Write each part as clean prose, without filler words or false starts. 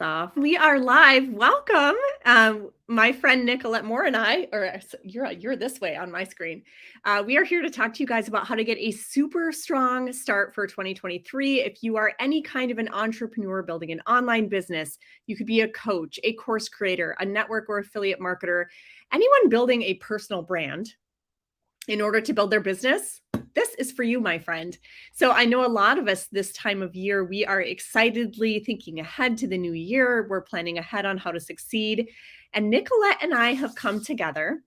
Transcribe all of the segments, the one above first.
Off. We are live. Welcome. My friend Nicolette Moore and I, or you're this way on my screen. We are here to talk to you guys about how to get a super strong start for 2023. If you are any kind of an entrepreneur building an online business, you could be a coach, a course creator, a network or affiliate marketer, anyone building a personal brand in order to build their business, this is for you, my friend. So I know a lot of us this time of year, we are excitedly thinking ahead to the new year. We're planning ahead on how to succeed. And Nicolette and I have come together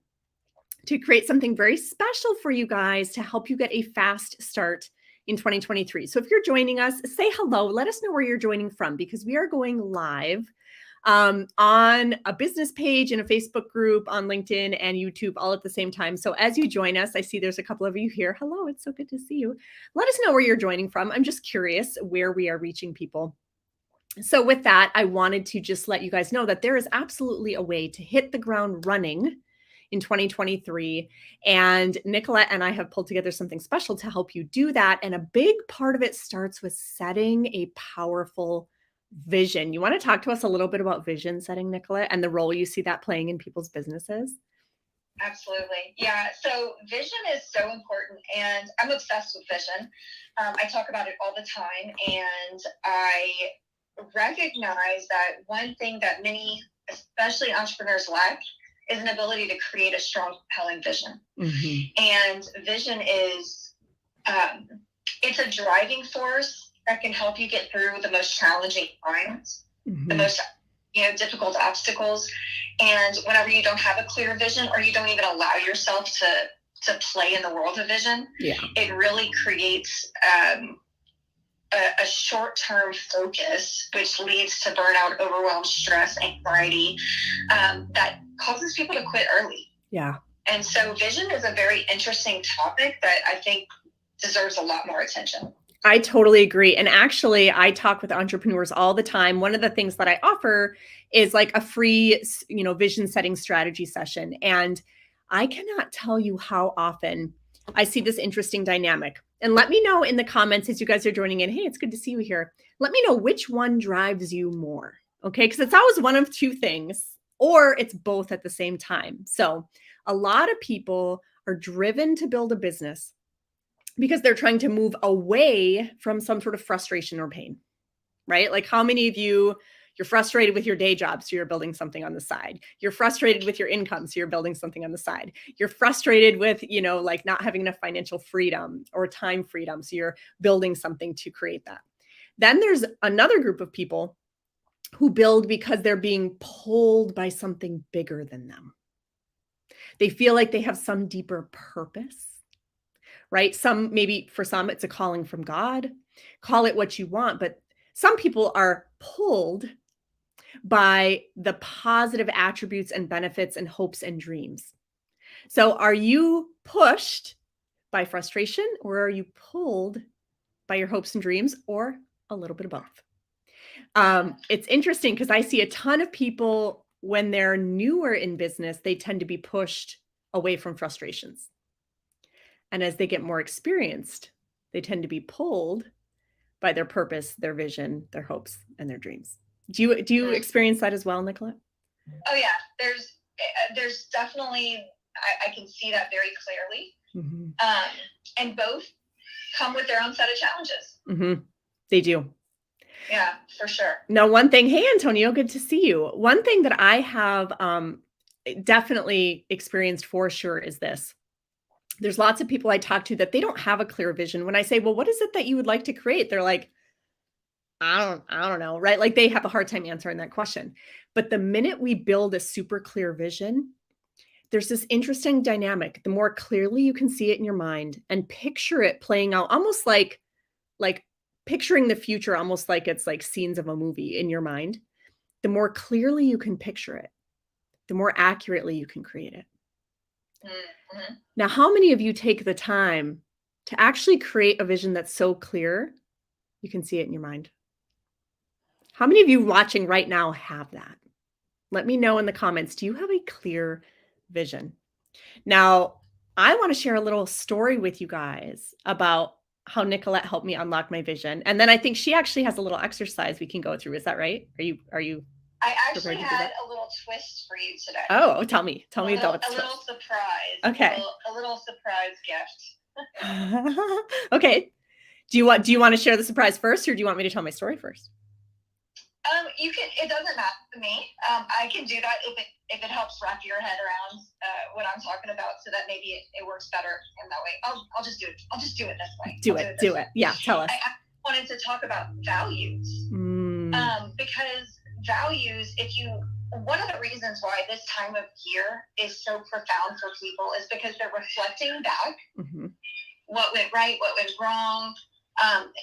to create something very special for you guys to help you get a fast start in 2023. So if you're joining us, say hello. Let us know where you're joining from because we are going live on a business page in a Facebook group, on LinkedIn and YouTube all at the same time. So as you join us, I see there's a couple of you here. Hello, it's so good to see you. Let us know where you're joining from. I'm just curious where we are reaching people. So with that, I wanted to just let you guys know that there is absolutely a way to hit the ground running in 2023. And Nicolette and I have pulled together something special to help you do that. And a big part of it starts with setting a powerful vision. You want to talk to us a little bit about vision setting, Nicolette, and the role you see that playing in people's businesses? Absolutely. Yeah. So vision is so important and I'm obsessed with vision. I talk about it all the time and I recognize that one thing that many, especially entrepreneurs, lack is an ability to create a strong, compelling vision. Mm-hmm. And vision is, it's a driving force that can help you get through the most challenging times, the most difficult obstacles. And whenever you don't have a clear vision or you don't even allow yourself to play in the world of vision, it really creates a short-term focus, which leads to burnout, overwhelm, stress, anxiety, that causes people to quit early. Yeah. And so vision is a very interesting topic that I think deserves a lot more attention. I totally agree. And actually, I talk with entrepreneurs all the time. One of the things that I offer is like a free, vision setting strategy session. And I cannot tell you how often I see this interesting dynamic. And let me know in the comments as you guys are joining in. Hey, it's good to see you here. Let me know which one drives you more. Okay. Because it's always one of two things, or it's both at the same time. So a lot of people are driven to build a business because they're trying to move away from some sort of frustration or pain, right? Like how many of you're frustrated with your day job, so you're building something on the side. You're frustrated with your income, so you're building something on the side. You're frustrated with, like not having enough financial freedom or time freedom, so you're building something to create that. Then there's another group of people who build because they're being pulled by something bigger than them. They feel like they have some deeper purpose. Right? Maybe for some, it's a calling from God. Call it what you want. But some people are pulled by the positive attributes and benefits and hopes and dreams. So are you pushed by frustration or are you pulled by your hopes and dreams or a little bit of both? It's interesting because I see a ton of people when they're newer in business, they tend to be pushed away from frustrations. And as they get more experienced, they tend to be pulled by their purpose, their vision, their hopes, and their dreams. Do you experience that as well, Nicolette? Oh yeah, there's definitely I can see that very clearly. Mm-hmm. And both come with their own set of challenges. Mm-hmm. They do. Yeah, for sure. Now, one thing, hey Antonio, good to see you. One thing that I have definitely experienced for sure is this. There's lots of people I talk to that they don't have a clear vision. When I say, well, what is it that you would like to create? They're like, I don't know, right? Like they have a hard time answering that question. But the minute we build a super clear vision, there's this interesting dynamic. The more clearly you can see it in your mind and picture it playing out almost like picturing the future, almost like it's like scenes of a movie in your mind, the more clearly you can picture it, the more accurately you can create it. Mm-hmm. Now, how many of you take the time to actually create a vision that's so clear you can see it in your mind? How many of you watching right now have that? Let me know in the comments. Do you have a clear vision? Now, I want to share a little story with you guys about how Nicolette helped me unlock my vision. And then I think she actually has a little exercise we can go through. Is that right? Are you I actually had a little twist for you today. Oh, tell me about a little surprise. Okay. A little surprise gift. Okay. Do you want to share the surprise first, or do you want me to tell my story first? You can. It doesn't matter to me. I can do that if it helps wrap your head around what I'm talking about, so that maybe it works better in that way. I'll just do it. I'll just do it this way. Do it. Yeah, tell us. I wanted to talk about values, because values. One of the reasons why this time of year is so profound for people is because they're reflecting back what went right, what went wrong.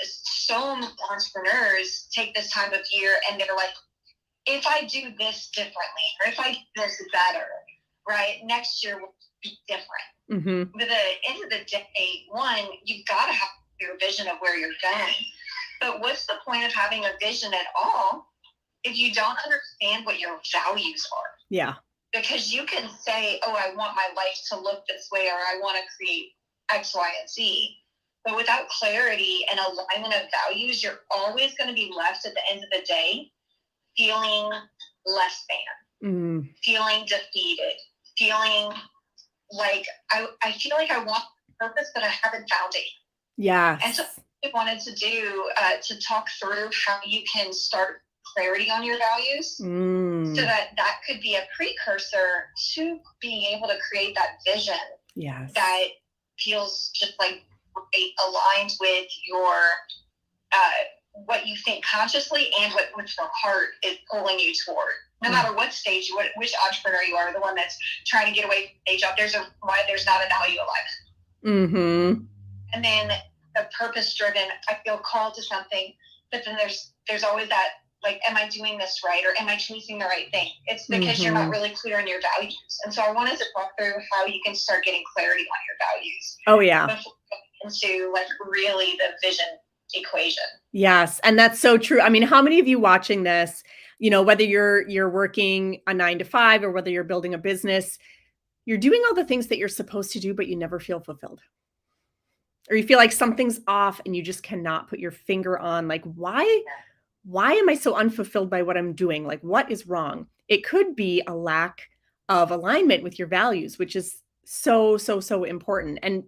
So many entrepreneurs take this time of year and they're like, if I do this differently, or if I do this better, right, next year will be different. But at the end of the day, one, you've got to have your vision of where you're going. But what's the point of having a vision at all if you don't understand what your values are? Yeah. Because you can say, oh, I want my life to look this way, or I want to create X, Y, and Z. But without clarity and alignment of values, you're always going to be left at the end of the day feeling less than, feeling defeated, feeling like I feel like I want purpose, but I haven't found it. Yeah. And so I wanted to do to talk through how you can start clarity on your values, so that could be a precursor to being able to create that vision that feels just like aligned with your what you think consciously and what your heart is pulling you toward. No matter what stage, which entrepreneur you are, the one that's trying to get away from a job, there's not a value alignment. And then the purpose driven, I feel called to something, but then there's always that, like, am I doing this right, or am I choosing the right thing? It's because you're not really clear on your values. And so I wanted to talk through how you can start getting clarity on your values. Oh yeah. Before into like really the vision equation. Yes. And that's so true. I mean, how many of you watching this, whether you're working a 9 to 5 or whether you're building a business, you're doing all the things that you're supposed to do, but you never feel fulfilled, or you feel like something's off and you just cannot put your finger on, like, why am I so unfulfilled by what I'm doing? Like, what is wrong? It could be a lack of alignment with your values, which is so, so, so important. And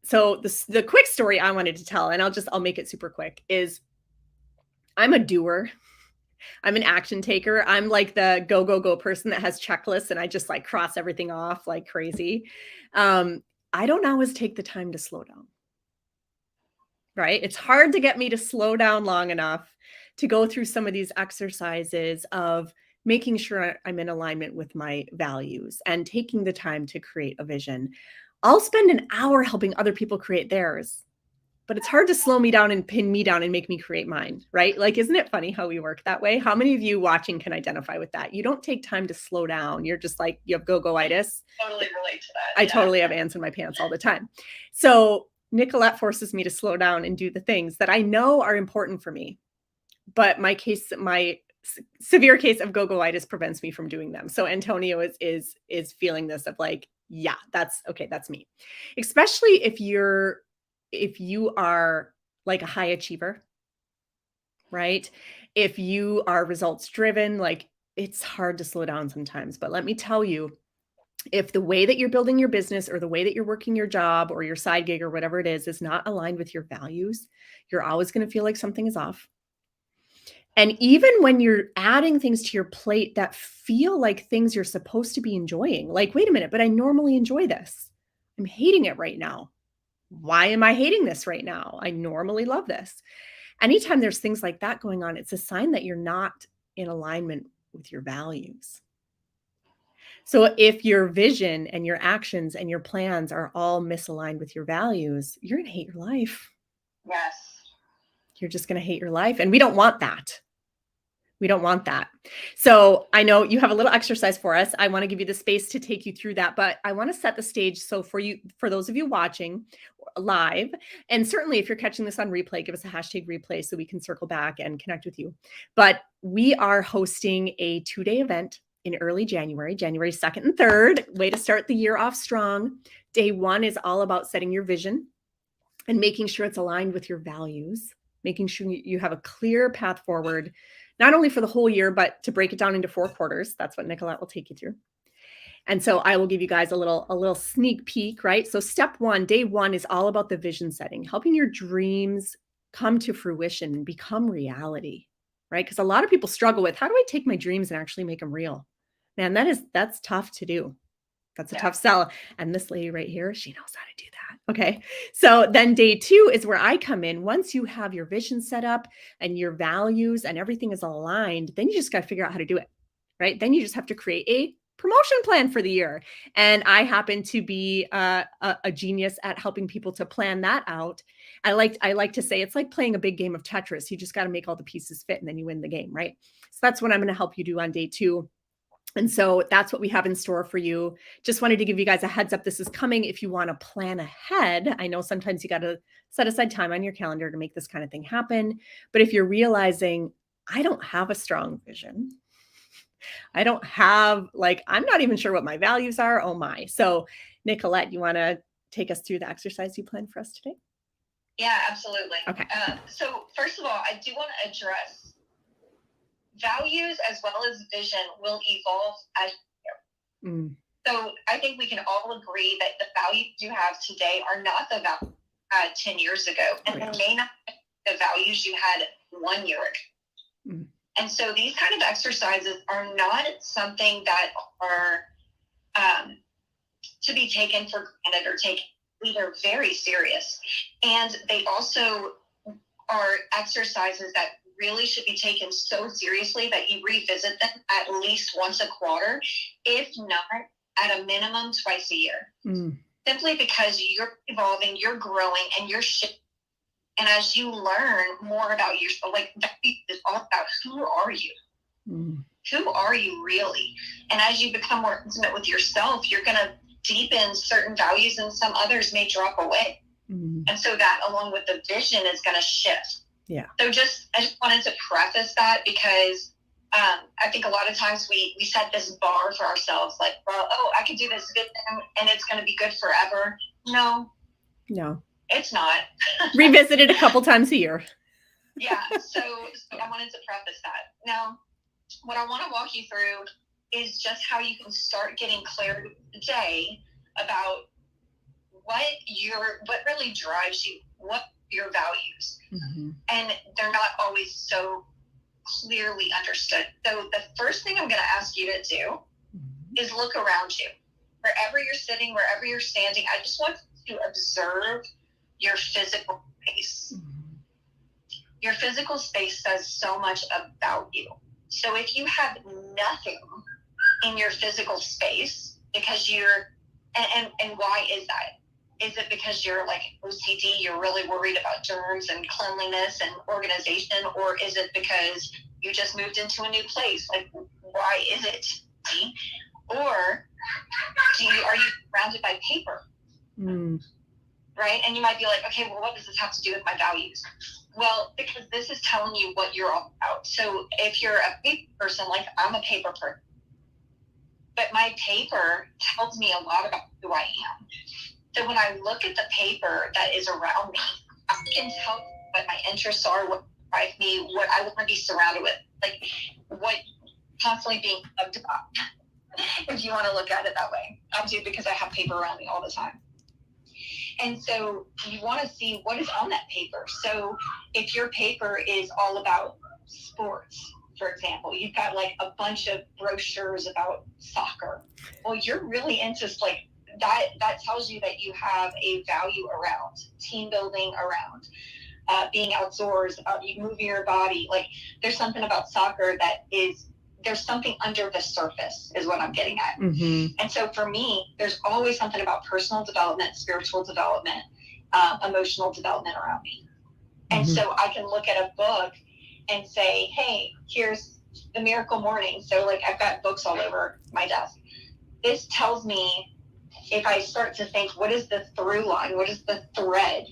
so the quick story I wanted to tell, and I'll make it super quick, is I'm a doer. I'm an action taker. I'm like the go, go, go person that has checklists and I just like cross everything off like crazy. I don't always take the time to slow down. Right? It's hard to get me to slow down long enough to go through some of these exercises of making sure I'm in alignment with my values and taking the time to create a vision. I'll spend an hour helping other people create theirs, but it's hard to slow me down and pin me down and make me create mine, right? Like, isn't it funny how we work that way? How many of you watching can identify with that? You don't take time to slow down. You're just like, you have go-go-itis. Totally relate to that. I totally have ants in my pants all the time. So Nicolette forces me to slow down and do the things that I know are important for me, but my severe case of go-go-itis prevents me from doing them. So Antonio is feeling this of like, yeah, that's me. Especially if you are like a high achiever, right? If you are results driven, like, it's hard to slow down sometimes. But let me tell you, if the way that you're building your business or the way that you're working your job or your side gig or whatever it is not aligned with your values, you're always going to feel like something is off. And even when you're adding things to your plate that feel like things you're supposed to be enjoying, like, wait a minute, but I normally enjoy this. I'm hating it right now. Why am I hating this right now? I normally love this. Anytime there's things like that going on, it's a sign that you're not in alignment with your values. So if your vision and your actions and your plans are all misaligned with your values, you're going to hate your life. Yes. You're just going to hate your life. And we don't want that. We don't want that. So I know you have a little exercise for us. I want to give you the space to take you through that, but I want to set the stage. So for those of you watching live, and certainly if you're catching this on replay, give us a #replay so we can circle back and connect with you. But we are hosting a 2-day event in early January 2nd and 3rd. Way to start the year off strong. Day 1 is all about setting your vision. and making sure it's aligned with your values, making sure you have a clear path forward, not only for the whole year, but to break it down into 4 quarters. That's what Nicolette will take you through. And so I will give you guys a little sneak peek, right? So step one, day one, is all about the vision setting, helping your dreams come to fruition and become reality, right? Because a lot of people struggle with, how do I take my dreams and actually make them real? Man, that's tough to do. That's a tough sell. And this lady right here, she knows how to do that. Okay. So then day two is where I come in. Once you have your vision set up and your values and everything is aligned, then you just got to figure out how to do it, right? Then you just have to create a promotion plan for the year. And I happen to be a genius at helping people to plan that out. I like to say it's like playing a big game of Tetris. You just got to make all the pieces fit and then you win the game, right? So that's what I'm going to help you do on day two. And so that's what we have in store for you. Just wanted to give you guys a heads up. This is coming. If you want to plan ahead, I know sometimes you got to set aside time on your calendar to make this kind of thing happen. But if you're realizing, I don't have a strong vision, I don't have, I'm not even sure what my values are. Oh my. So Nicolette, you want to take us through the exercise you planned for us today? Yeah, absolutely. Okay. So first of all, I do want to address values as well as vision will evolve as you go. So I think we can all agree that the values you have today are not the values you had 10 years ago, and they may not be the values you had 1 year ago. And so these kind of exercises are not something that are to be taken for granted or taken either very serious. And they also are exercises that really should be taken so seriously that you revisit them at least once a quarter, if not at a minimum twice a year. Simply because you're evolving, you're growing, and you're shifting. And as you learn more about yourself, that is all about who are you? Who are you really? And as you become more intimate with yourself, you're going to deepen certain values and some others may drop away. And so that, along with the vision, is going to shift. Yeah. So I just wanted to preface that because I think a lot of times we set this bar for ourselves, I could do this vision and it's going to be good forever. No, it's not. Revisit it a couple times a year. Yeah. So I wanted to preface that. Now, what I want to walk you through is just how you can start getting clarity today about what really drives you, what your values. And they're not always so clearly understood. So the first thing I'm going to ask you to do is look around you. Wherever you're sitting, wherever you're standing, I just want you to observe your physical space. Your physical space says so much about you. So if you have nothing in your physical space because and why is that? Is it because you're OCD, you're really worried about germs and cleanliness and organization? Or is it because you just moved into a new place? Why is it? Or are you surrounded by paper? Right? And you might be like, okay, well, what does this have to do with my values? Well, because this is telling you what you're all about. So if you're a paper person, I'm a paper person, but my paper tells me a lot about who I am. So when I look at the paper that is around me, I can tell what my interests are, what drives me, what I want to be surrounded with, what constantly being plugged up, if you want to look at it that way. I do, because I have paper around me all the time. And so you want to see what is on that paper. So if your paper is all about sports, for example, you've got a bunch of brochures about soccer. Well, you're really into that tells you that you have a value around team building, around being outdoors, about you moving your body. There's something about soccer there's something under the surface is what I'm getting at. And so for me, there's always something about personal development, spiritual development, emotional development around me. And so I can look at a book and say, hey, here's the Miracle Morning. So I've got books all over my desk. This tells me, if I start to think, what is the through line? What is the thread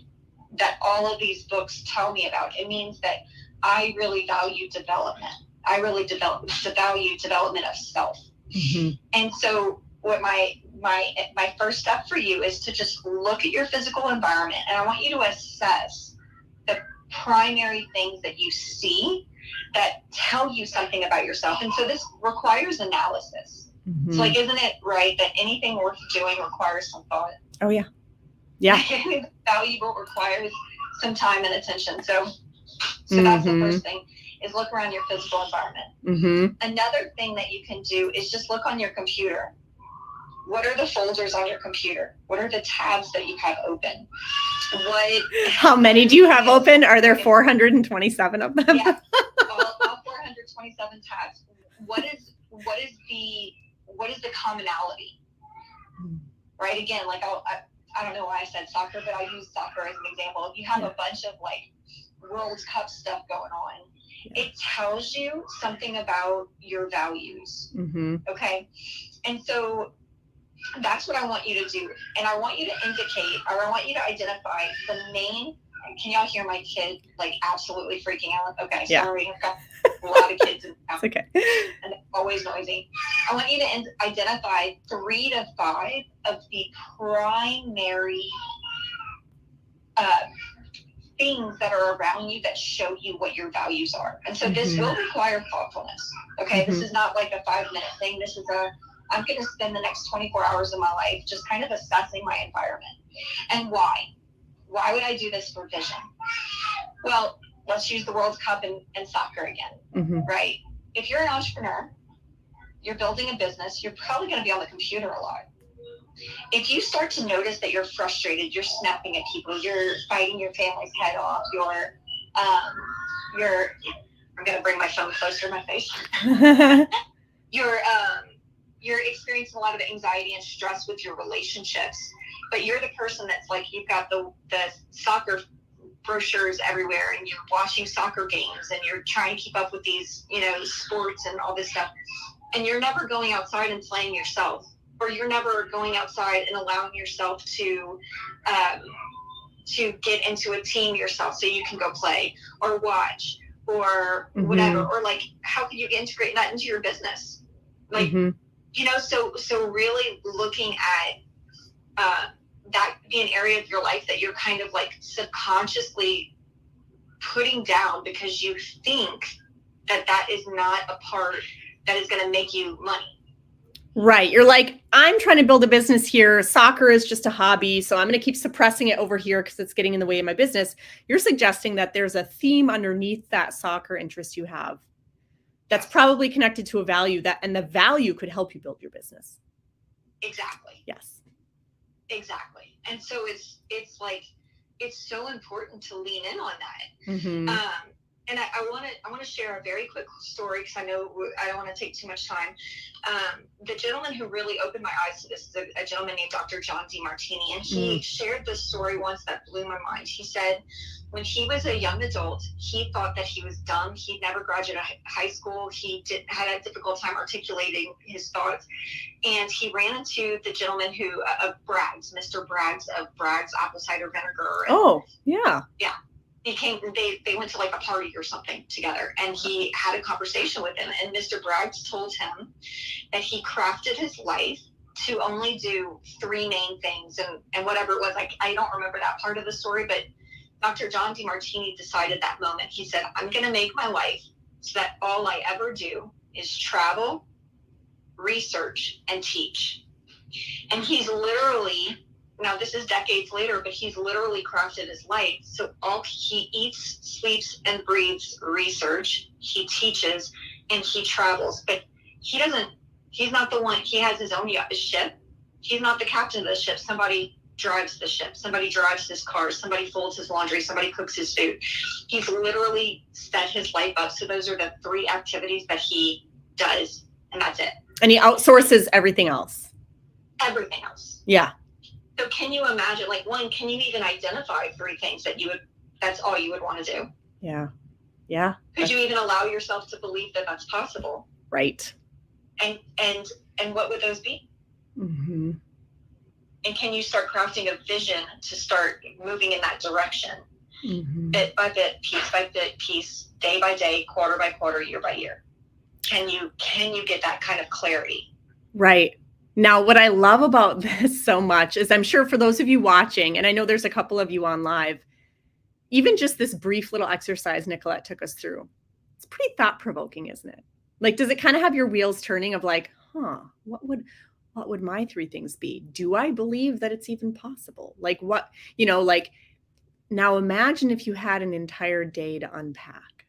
that all of these books tell me about? It means that I really value development. I really value development of self. And so what my first step for you is to just look at your physical environment, and I want you to assess the primary things that you see that tell you something about yourself. And so this requires analysis. Mm-hmm. So like, isn't it right that anything worth doing requires some thought? Oh yeah. Yeah. Anything valuable requires some time and attention. So that's the first thing, is look around your physical environment. Mm-hmm. Another thing that you can do is just look on your computer. What are the folders on your computer? What are the tabs that you have open? How many do you have open? Are there 427 of them? Yeah, all 427 tabs. What is the commonality? Right? Again, like I don't know why I said soccer, but I use soccer as an example. If you have a bunch of like World Cup stuff going on, it tells you something about your values. Mm-hmm. Okay, and so that's what I want you to do. And I want you to indicate, or I want you to identify the main. Can y'all hear my kid like absolutely freaking out? Okay, sorry, I've got a lot of kids in the house. It's okay. And it's always noisy. I want you to identify 3 to 5 of the primary things that are around you that show you what your values are. And so this will require thoughtfulness. Okay, this is not like a 5-minute thing. This is I'm going to spend the next 24 hours of my life just kind of assessing my environment. And why? Why would I do this for vision? Well, let's use the World Cup and soccer again, right? If you're an entrepreneur, you're building a business, you're probably going to be on the computer a lot. If you start to notice that you're frustrated, you're snapping at people, you're fighting your family's head off, I'm going to bring my phone closer to my face. You're experiencing a lot of anxiety and stress with your relationships, but you're the person that's like, you've got the soccer brochures everywhere, and you're watching soccer games, and you're trying to keep up with these, sports and all this stuff, and you're never going outside and playing yourself, or you're never going outside and allowing yourself to get into a team yourself so you can go play or watch or whatever, or like, how can you integrate that into your business? Like, so really looking at that be an area of your life that you're kind of like subconsciously putting down because you think that is not a part that is going to make you money. Right. You're like, I'm trying to build a business here. Soccer is just a hobby, so I'm going to keep suppressing it over here because it's getting in the way of my business. You're suggesting that there's a theme underneath that soccer interest you have that's probably connected to a value and the value could help you build your business. Exactly. Yes. Exactly. And so it's like, it's so important to lean in on that. And I want to share a very quick story because I know I don't want to take too much time. The gentleman who really opened my eyes to this is a gentleman named Dr. John DeMartini, and he shared this story once that blew my mind. He said when he was a young adult, he thought that he was dumb. He'd never graduated high school. He had a difficult time articulating his thoughts, and he ran into the gentleman of Bragg's, Mr. Bragg's of Bragg's apple cider vinegar. Yeah. They went to like a party or something together, and he had a conversation with him, and Mr. Braggs told him that he crafted his life to only do 3 main things and whatever it was. Like, I don't remember that part of the story, but Dr. John DeMartini decided that moment. He said, I'm going to make my life so that all I ever do is travel, research, and teach. And he's literally, now this is decades later, but he's literally crafted his life. So he eats, sleeps, and breathes research. He teaches and he travels, but he's not the one. He has his own ship. He's not the captain of the ship. Somebody drives the ship. Somebody drives his car. Somebody folds his laundry. Somebody cooks his food. He's literally set his life up. So those are the 3 activities that he does, and that's it. And he outsources everything else. Everything else. Yeah. So can you imagine, like, one, can you even identify 3 things that's all you would want to do? Yeah. Yeah. Could you even allow yourself to believe that that's possible? Right. And what would those be? And can you start crafting a vision to start moving in that direction, bit by bit, piece by bit, piece, day by day, quarter by quarter, year by year? Can you get that kind of clarity? Right. Now, what I love about this so much is I'm sure for those of you watching, and I know there's a couple of you on live, even just this brief little exercise Nicolette took us through, it's pretty thought-provoking, isn't it? Like, does it kind of have your wheels turning of like, what would my three things be? Do I believe that it's even possible? Like what, like now imagine if you had an entire day to unpack,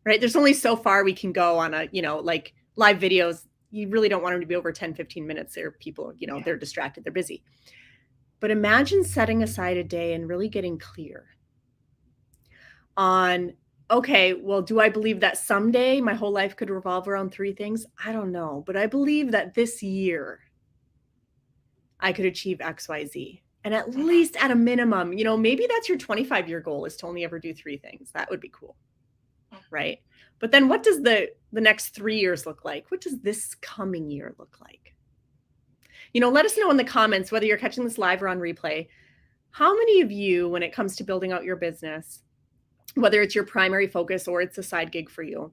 right? There's only so far we can go on a, like live videos. You really don't want them to be over 10, 15 minutes. There are people, they're distracted, they're busy. But imagine setting aside a day and really getting clear on, okay, well, do I believe that someday my whole life could revolve around three things? I don't know, but I believe that this year I could achieve XYZ. And at least at a minimum, maybe that's your 25-year goal, is to only ever do three things. That would be cool, right? But then what does the next 3 years look like? What does this coming year look like? Let us know in the comments, whether you're catching this live or on replay, how many of you, when it comes to building out your business, whether it's your primary focus or it's a side gig for you,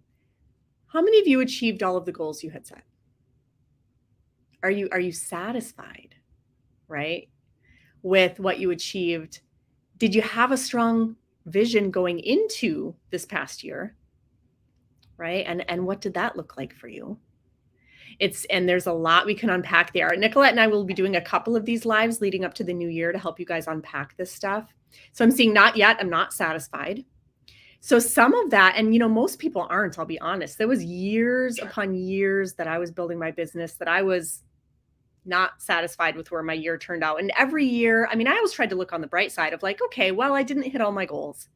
how many of you achieved all of the goals you had set? Are you satisfied, right, with what you achieved? Did you have a strong vision going into this past year, right? And what did that look like for you? And there's a lot we can unpack there. Nicolette and I will be doing a couple of these lives leading up to the new year to help you guys unpack this stuff. So I'm seeing not yet, I'm not satisfied. So some of that, and most people aren't, I'll be honest. There was years upon years that I was building my business that I was not satisfied with where my year turned out. And every year, I always tried to look on the bright side of like, okay, well, I didn't hit all my goals,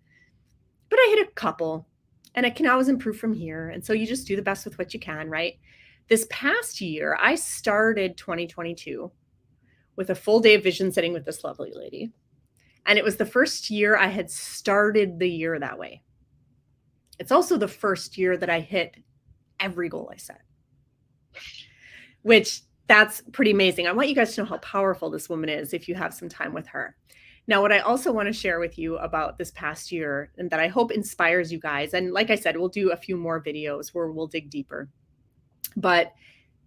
but I hit a couple and I can always improve from here. And so you just do the best with what you can, right? This past year, I started 2022 with a full day of vision setting with this lovely lady. And it was the first year I had started the year that way. It's also the first year that I hit every goal I set, which that's pretty amazing. I want you guys to know how powerful this woman is if you have some time with her. Now, what I also want to share with you about this past year, and that I hope inspires you guys, and like I said, we'll do a few more videos where we'll dig deeper, but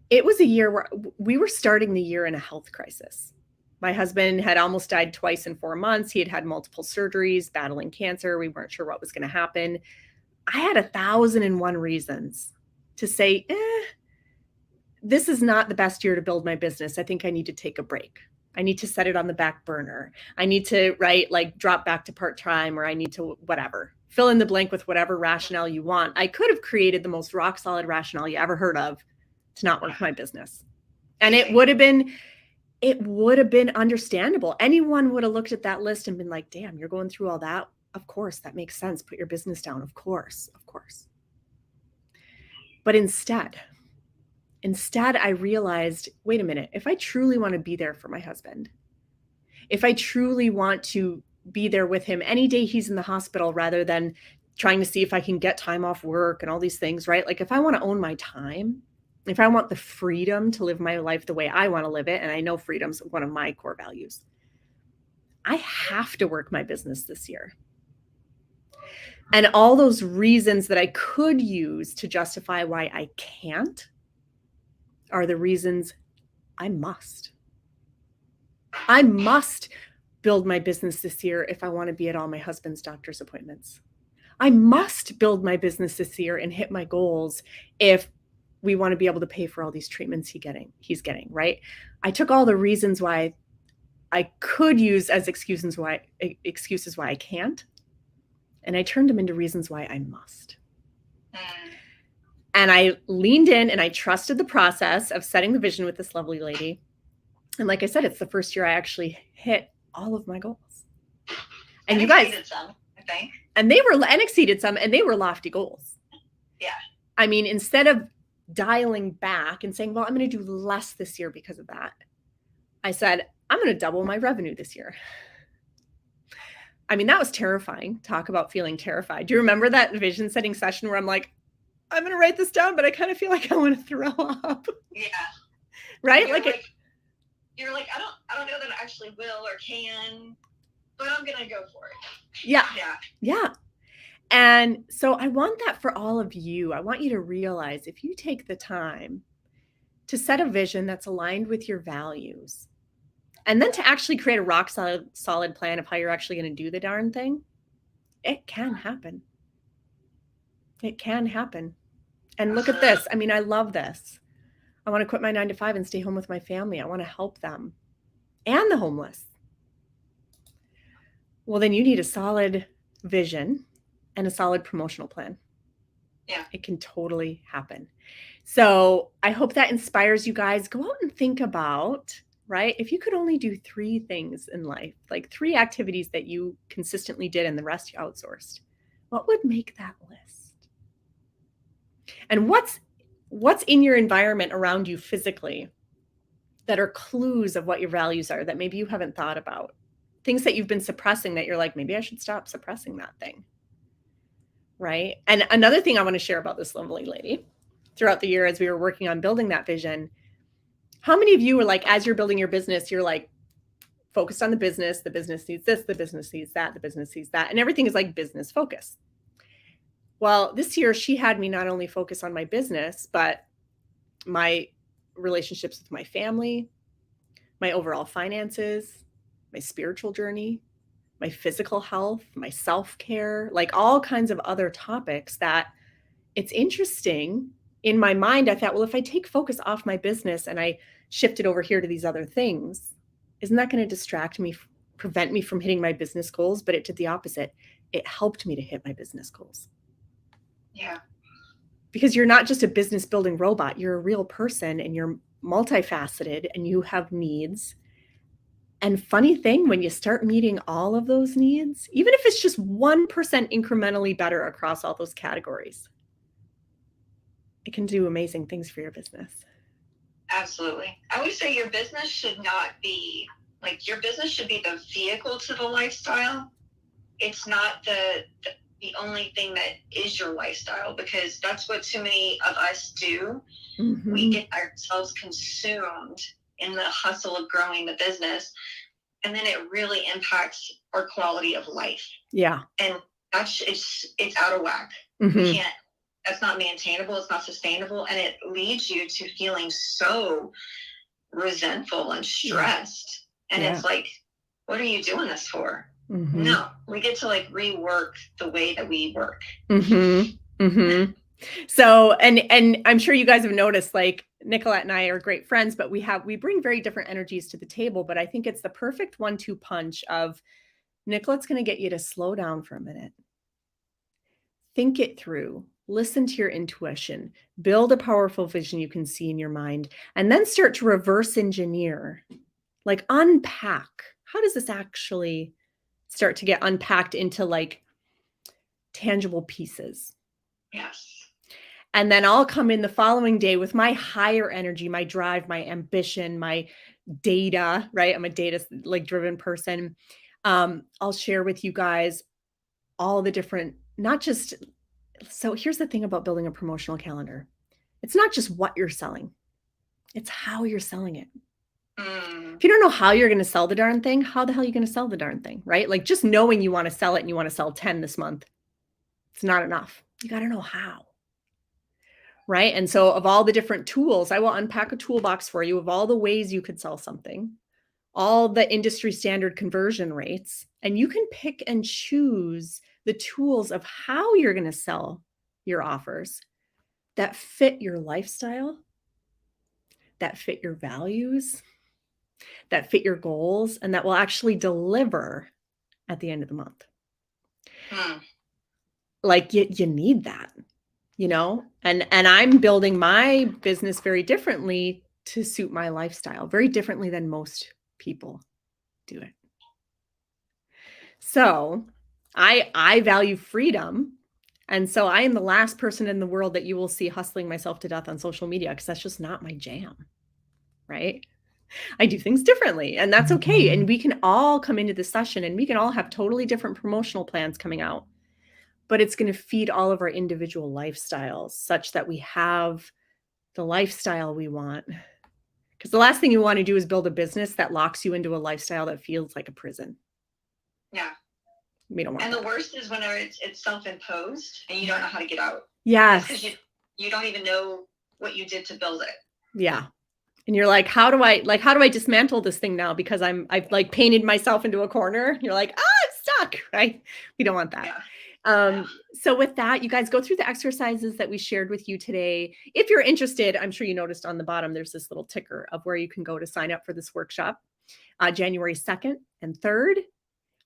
it was a year where we were starting the year in a health crisis. My husband had almost died twice in 4 months. He had had multiple surgeries, battling cancer. We weren't sure what was going to happen. I had 1,001 reasons to say, this is not the best year to build my business. I think I need to take a break. I need to set it on the back burner. I need to, drop back to part-time, or I need to whatever. Fill in the blank with whatever rationale you want. I could have created the most rock solid rationale you ever heard of to not work my business. And it would have been understandable. Anyone would have looked at that list and been like, damn, you're going through all that. Of course, that makes sense. Put your business down. Of course. But instead, I realized, wait a minute, if I truly want to be there for my husband, if I truly want to be there with him any day he's in the hospital, rather than trying to see if I can get time off work and all these things, right? Like if I want to own my time, if I want the freedom to live my life the way I want to live it, and I know freedom's one of my core values, I have to work my business this year. And all those reasons that I could use to justify why I can't are the reasons I must. I must build my business this year if I want to be at all my husband's doctor's appointments. I must build my business this year and hit my goals if we want to be able to pay for all these treatments he's getting, right? I took all the reasons why I could use as excuses why I can't, and I turned them into reasons why I must. And I leaned in and I trusted the process of setting the vision with this lovely lady. And like I said, it's the first year I actually hit all of my goals. And you guys exceeded some, I think. And exceeded some, and they were lofty goals. Yeah. Instead of dialing back and saying, well, I'm going to do less this year because of that, I said, I'm going to double my revenue this year. That was terrifying. Talk about feeling terrified. Do you remember that vision setting session where I'm like, I'm going to write this down, but I kind of feel like I want to throw up. Yeah. Right? You're like, I don't know that I actually will or can, but I'm going to go for it. Yeah. And so I want that for all of you. I want you to realize, if you take the time to set a vision that's aligned with your values, and then to actually create a rock solid plan of how you're actually going to do the darn thing, it can happen. It can happen. And look at this. I mean, I love this. I want to quit my 9 to 5 and stay home with my family. I want to help them and the homeless. Well, then you need a solid vision and a solid promotional plan. Yeah. It can totally happen. So I hope that inspires you guys. Go out and think about, right? If you could only do 3 things in life, like 3 activities that you consistently did and the rest you outsourced, what would make that list? And what's in your environment around you physically that are clues of what your values are that maybe you haven't thought about? Things that you've been suppressing that you're like, maybe I should stop suppressing that thing. Right? And another thing I want to share about this lovely lady throughout the year as we were working on building that vision, how many of you were like, as you're building your business, you're like focused on the business needs this, the business needs that, the business needs that, and everything is like business focus. Well, this year she had me not only focus on my business, but my relationships with my family, my overall finances, my spiritual journey, my physical health, my self-care, like all kinds of other topics that it's interesting. In my mind, I thought, well, if I take focus off my business and I shift it over here to these other things, isn't that going to distract me, prevent me from hitting my business goals? But it did the opposite. It helped me to hit my business goals. Yeah. Because you're not just a business building robot. You're a real person and you're multifaceted and you have needs. And funny thing, when you start meeting all of those needs, even if it's just 1% incrementally better across all those categories, it can do amazing things for your business. Absolutely. I would say your business should not be like, your business should be the vehicle to the lifestyle. It's not the only thing that is your lifestyle, because that's what too many of us do. Mm-hmm. We get ourselves consumed in the hustle of growing the business, and then it really impacts our quality of life. Yeah. And that's it's out of whack. Mm-hmm. We can't, that's not maintainable, it's not sustainable, and it leads you to feeling so resentful and stressed. And it's like, what are you doing this for? Mm-hmm. No, we get to like rework the way that we work. Mm-hmm. Mm-hmm. So, and I'm sure you guys have noticed, like Nicolette and I are great friends, but we bring very different energies to the table. But I think it's the perfect 1-2 punch of Nicolette's going to get you to slow down for a minute, think it through, listen to your intuition, build a powerful vision you can see in your mind, and then start to reverse engineer, like unpack. How does this actually start to get unpacked into like tangible pieces? Yes. And then I'll come in the following day with my higher energy, my drive, my ambition, my data, right? I'm a data like driven person. I'll share with you guys all the different, not just, so here's the thing about building a promotional calendar. It's not just what you're selling. It's how you're selling it. If you don't know how you're going to sell the darn thing, how the hell are you going to sell the darn thing, right? Like just knowing you want to sell it and you want to sell 10 this month, it's not enough. You got to know how. Right. And so of all the different tools, I will unpack a toolbox for you of all the ways you could sell something, all the industry standard conversion rates, and you can pick and choose the tools of how you're going to sell your offers that fit your lifestyle, that fit your values, that fit your goals, and that will actually deliver at the end of the month. Like you need that. You know, and I'm building my business very differently to suit my lifestyle, very differently than most people do it. So I value freedom. And so I am the last person in the world that you will see hustling myself to death on social media, because that's just not my jam, right? I do things differently, and that's okay. And we can all come into this session and we can all have totally different promotional plans coming out. But it's going to feed all of our individual lifestyles such that we have the lifestyle we want. Because the last thing you want to do is build a business that locks you into a lifestyle that feels like a prison. Yeah. We don't want that. And the worst is when it's self-imposed and you don't know how to get out. Yes. Because you don't even know what you did to build it. Yeah. And you're like, how do I dismantle this thing now? Because I've like painted myself into a corner. You're like, I'm stuck, right? We don't want that. Yeah. So with that, you guys go through the exercises that we shared with you today. If you're interested, I'm sure you noticed on the bottom, there's this little ticker of where you can go to sign up for this workshop. January 2nd and 3rd,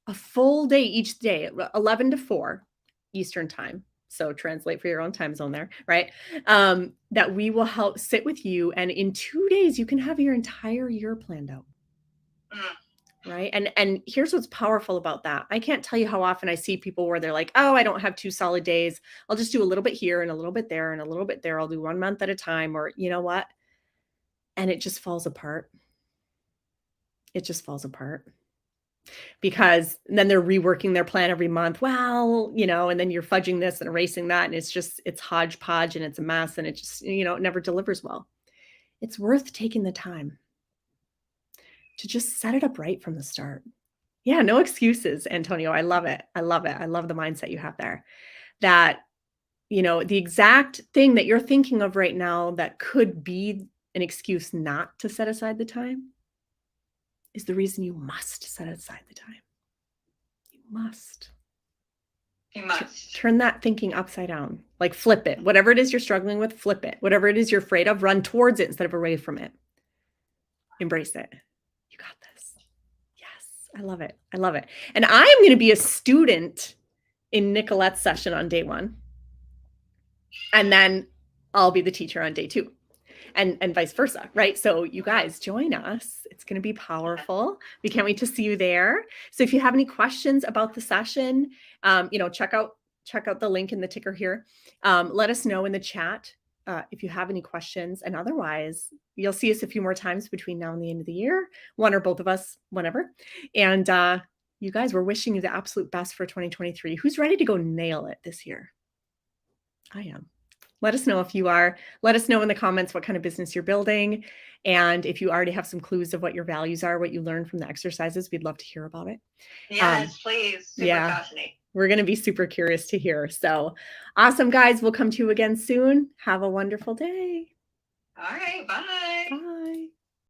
a full day each day, 11 to 4 Eastern time. So translate for your own time zone there, right? That we will help sit with you. And in 2 days, you can have your entire year planned out. Right. And here's what's powerful about that. I can't tell you how often I see people where they're like, oh, I don't have 2 solid days. I'll just do a little bit here and a little bit there and a little bit there. I'll do 1 month at a time, or you know what? And it just falls apart. It just falls apart. Because then they're reworking their plan every month. Well, and then you're fudging this and erasing that. And it's hodgepodge and it's a mess and it just, it never delivers well. It's worth taking the time to just set it up right from the start. Yeah, no excuses, Antonio. I love it. I love it. I love the mindset you have there. That, the exact thing that you're thinking of right now that could be an excuse not to set aside the time is the reason you must set aside the time. You must. You must. Turn that thinking upside down. Like flip it. Whatever it is you're struggling with, flip it. Whatever it is you're afraid of, run towards it instead of away from it. Embrace it. You got this. Yes, I love it. I love it. And I am going to be a student in Nicolette's session on day 1. And then I'll be the teacher on day 2. And vice versa, right? So you guys join us. It's going to be powerful. We can't wait to see you there. So if you have any questions about the session, check out the link in the ticker here. Let us know in the chat if you have any questions. And otherwise, you'll see us a few more times between now and the end of the year, one or both of us, whenever. And you guys, we're wishing you the absolute best for 2023. Who's ready to go nail it this year? I am. Let us know if you are. Let us know in the comments what kind of business you're building. And if you already have some clues of what your values are, what you learned from the exercises, we'd love to hear about it. Yes, please. Super fascinating. We're going to be super curious to hear. So awesome, guys. We'll come to you again soon. Have a wonderful day. All right. Bye. Bye.